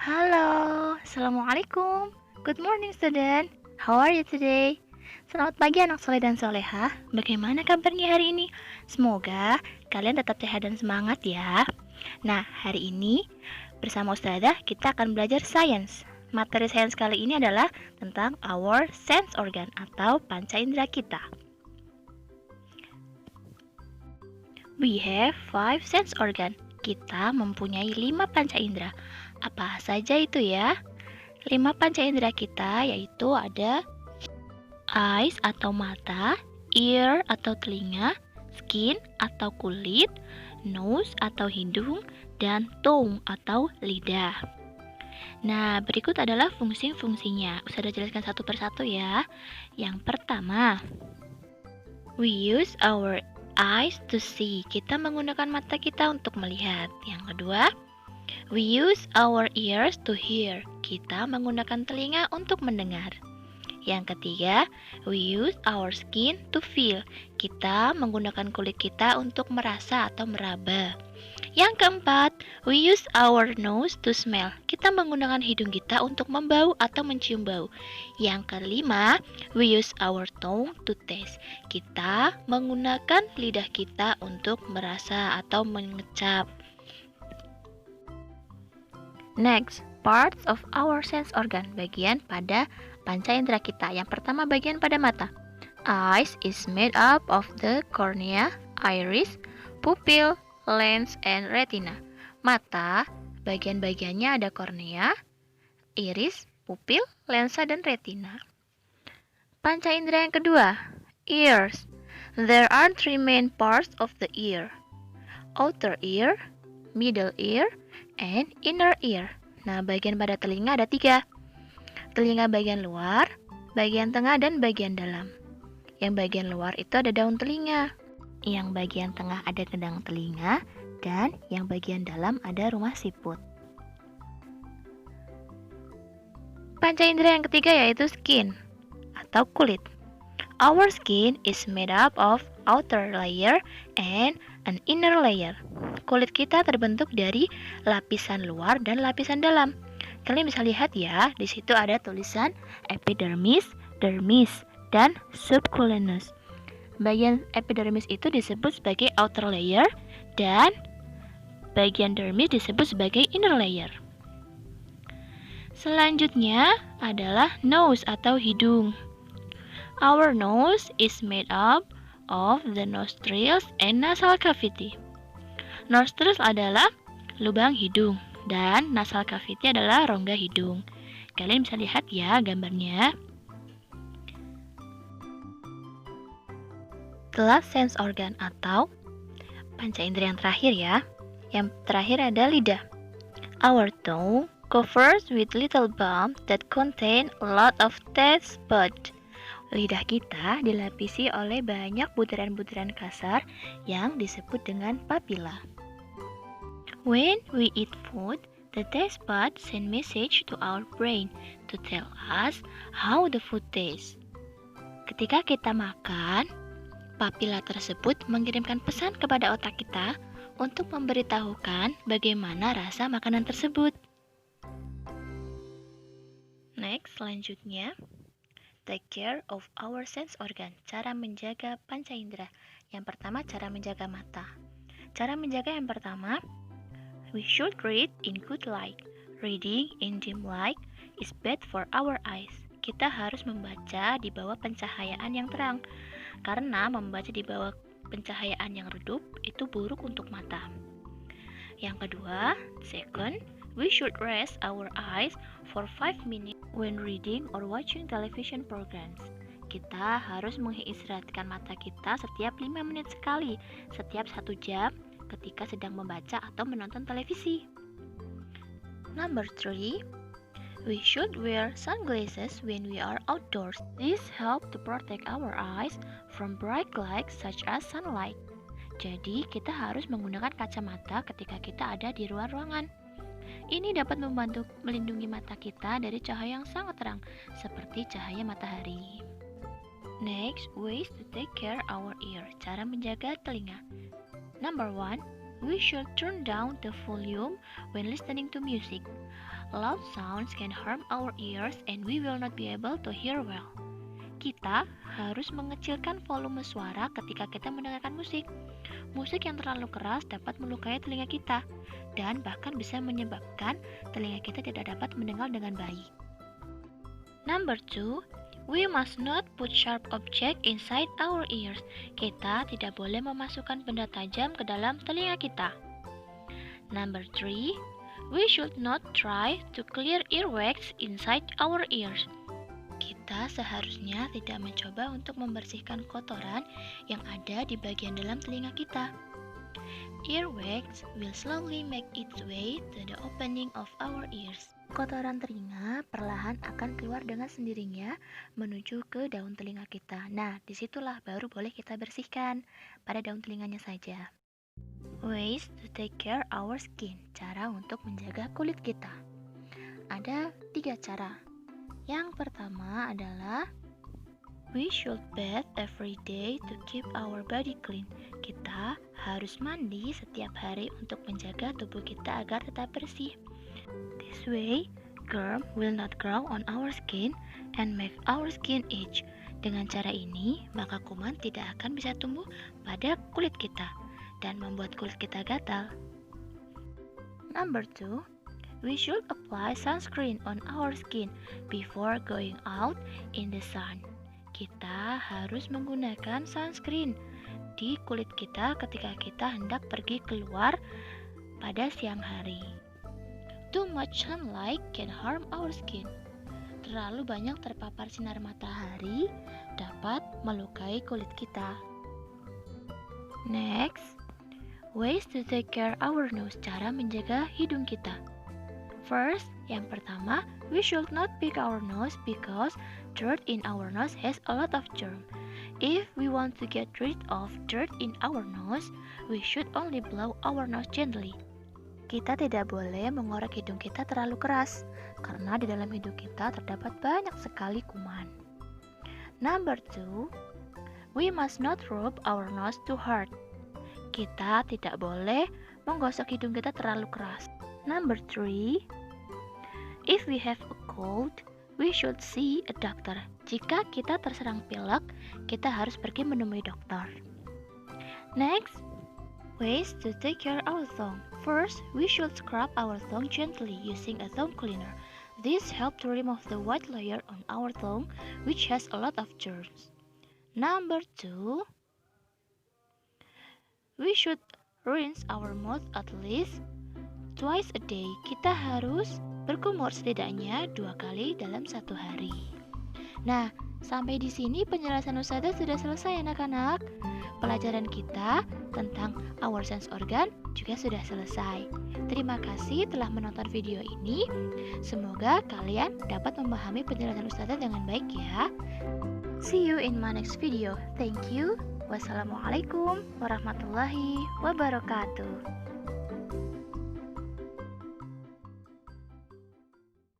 Halo, Assalamualaikum. Good morning student. How are you today? Selamat pagi anak soleh dan soleha. Bagaimana kabarnya hari ini? Semoga kalian tetap sehat dan semangat ya. Nah, hari ini bersama Ustazah kita akan belajar sains. Materi sains kali ini adalah tentang our sense organ atau panca indera kita. We have 5 sense organ. Kita mempunyai 5 panca indera. Apa saja itu ya? 5 panca indera kita yaitu ada eyes atau mata, ear atau telinga, skin atau kulit, nose atau hidung, dan tongue atau lidah. Nah, berikut adalah fungsi-fungsinya. Ustazah jelaskan satu persatu ya. Yang pertama, we use our eyes to see. Kita menggunakan mata kita untuk melihat. Yang kedua, we use our ears to hear. Kita menggunakan telinga untuk mendengar. Yang ketiga, we use our skin to feel. Kita menggunakan kulit kita untuk merasa atau meraba. Yang keempat, we use our nose to smell. Kita menggunakan hidung kita untuk membau atau mencium bau. Yang kelima, we use our tongue to taste. Kita menggunakan lidah kita untuk merasa atau mengecap. Next, parts of our sense organ, bagian pada panca indera kita. Yang pertama bagian pada mata. Eyes is made up of the cornea, iris, pupil, lens, and retina. Mata, bagian-bagiannya ada kornea, iris, pupil, lensa, dan retina. Panca indera yang kedua, ears. There are 3 main parts of the ear. Outer ear, middle ear, and inner ear. Nah, bagian pada telinga ada 3. Telinga bagian luar, bagian tengah, dan bagian dalam. Yang bagian luar itu ada daun telinga. Yang bagian tengah ada gedang telinga, dan yang bagian dalam ada rumah siput. Panca indera yang ketiga yaitu skin atau kulit. Our skin is made up of outer layer and an inner layer. Kulit kita terbentuk dari lapisan luar dan lapisan dalam. Kalian bisa lihat ya, di situ ada tulisan epidermis, dermis, dan subcutaneous. Bagian epidermis itu disebut sebagai outer layer dan bagian dermis disebut sebagai inner layer. Selanjutnya adalah nose atau hidung. Our nose is made up of the nostrils and nasal cavity. Nostrils adalah lubang hidung dan nasal cavity adalah rongga hidung. Kalian bisa lihat ya gambarnya. The last sense organ atau panca indera yang terakhir ya. Yang terakhir ada lidah. Our tongue covers with little bumps that contain a lot of taste buds. Lidah kita dilapisi oleh banyak butiran-butiran kasar yang disebut dengan papila. When we eat food, the taste buds send message to our brain to tell us how the food tastes. Ketika kita makan, papila tersebut mengirimkan pesan kepada otak kita untuk memberitahukan bagaimana rasa makanan tersebut. Next, selanjutnya, take care of our sense organ. Cara menjaga panca indera. Yang pertama, cara menjaga mata. Cara menjaga yang pertama, we should read in good light. Reading in dim light is bad for our eyes. Kita harus membaca di bawah pencahayaan yang terang, karena membaca di bawah pencahayaan yang redup itu buruk untuk mata. Yang kedua, second, we should rest our eyes for 5 minutes when reading or watching television programs. Kita harus mengistirahatkan mata kita setiap 5 menit sekali, setiap 1 jam ketika sedang membaca atau menonton televisi. Number 3, we should wear sunglasses when we are outdoors. This helps to protect our eyes from bright light such as sunlight. Jadi, kita harus menggunakan kacamata ketika kita ada di luar ruangan. Ini dapat membantu melindungi mata kita dari cahaya yang sangat terang, seperti cahaya matahari. Next, ways to take care our ear. Cara menjaga telinga. Number 1, we should turn down the volume when listening to music. Loud sounds can harm our ears and we will not be able to hear well. Kita harus mengecilkan volume suara ketika kita mendengarkan musik. Musik yang terlalu keras dapat melukai telinga kita dan bahkan bisa menyebabkan telinga kita tidak dapat mendengar dengan baik. Number 2, we must not put sharp object inside our ears. Kita tidak boleh memasukkan benda tajam ke dalam telinga kita. Number 3, we should not try to clear earwax inside our ears. Kita seharusnya tidak mencoba untuk membersihkan kotoran yang ada di bagian dalam telinga kita. Earwax will slowly make its way to the opening of our ears. Kotoran telinga perlahan akan keluar dengan sendirinya menuju ke daun telinga kita. Nah, disitulah baru boleh kita bersihkan pada daun telinganya saja. Ways to take care our skin. Cara untuk menjaga kulit kita. Ada 3 cara. Yang pertama adalah we should bath every day to keep our body clean. Kita harus mandi setiap hari untuk menjaga tubuh kita agar tetap bersih. This way, germ will not grow on our skin and make our skin itch. Dengan cara ini, maka kuman tidak akan bisa tumbuh pada kulit kita dan membuat kulit kita gatal. Number 2, we should apply sunscreen on our skin before going out in the sun. Kita harus menggunakan sunscreen di kulit kita ketika kita hendak pergi keluar pada siang hari. Too much sunlight can harm our skin. Terlalu banyak terpapar sinar matahari dapat melukai kulit kita. Next, ways to take care our nose. Cara menjaga hidung kita. First, yang pertama, we should not pick our nose because dirt in our nose has a lot of germ. If we want to get rid of dirt in our nose, we should only blow our nose gently. Kita tidak boleh mengorek hidung kita terlalu keras, karena di dalam hidung kita terdapat banyak sekali kuman. Number 2, we must not rub our nose too hard. Kita tidak boleh menggosok hidung kita terlalu keras. Number 3, if we have a cold, we should see a doctor. Jika kita terserang pilek, kita harus pergi menemui dokter. Next, ways to take care our tongue. First, we should scrub our tongue gently using a tongue cleaner. This helps to remove the white layer on our tongue, which has a lot of germs. Number 2, we should rinse our mouth at least twice a day. Kita harus berkumur setidaknya 2 kali dalam 1 hari. Nah, sampai di sini penjelasan Ustazah sudah selesai anak-anak. Pelajaran kita tentang our sense organ juga sudah selesai. Terima kasih telah menonton video ini. Semoga kalian dapat memahami penjelasan Ustazah dengan baik ya. See you in my next video. Thank you. Wassalamualaikum warahmatullahi wabarakatuh.